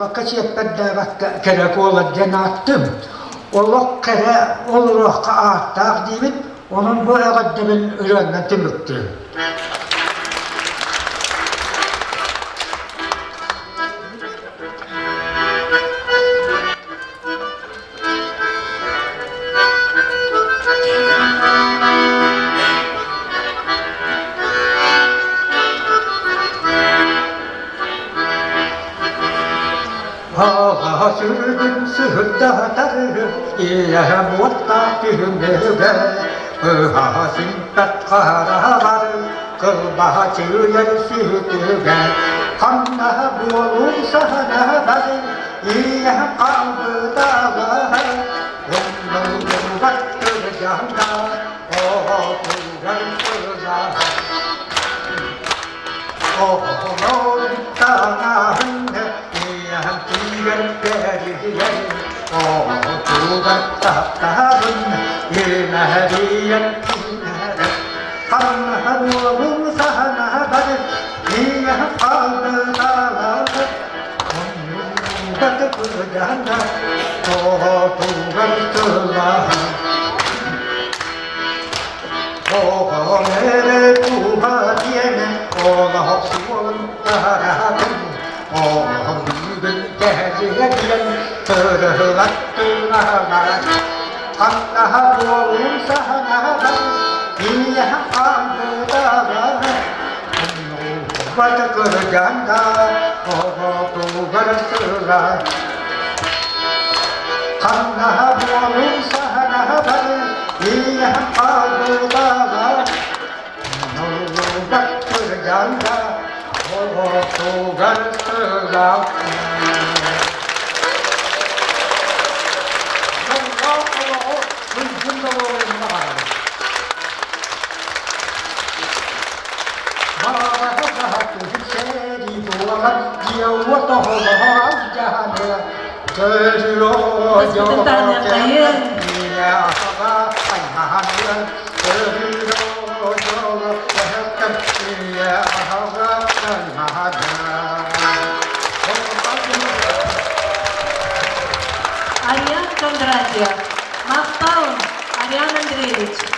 Vakasiyetlerden gerek olan cennetim. Olak kere olarak takdimin onun bu egaddemin ürününden tümüktür. Ağa sürdüm sırda tarım, İye muatta tümüge, Ağa simpat karalar, Kılbaçı yer sütüge, Kanna bulun sana varım, İye kalbı dağlar, Onun baktır canda, O kurar kızlar. Oğlum tanahınne, İyem tüyen veriyen, O tuğdan tahtarınne, İmehriyen tüyere, Kanahulum sana varım, İyem kaldı dağlar, Onun baktır canda, O tuğdan kızlar. O mere tuha diyene, ola suun taratın, o büyüdün tercihe diyen, tırılattın ağlar. Hatta bolun sana var, niye kaldı dağlar, Vat kırganda, o tuğar sığlar. Hatta bolun sana var, niye kaldı dağlar, Baktır canda, o tuğar sığlar. Sebentar ya kain. Arya Kondratia, Maaf tahun, Aryan Andreevich.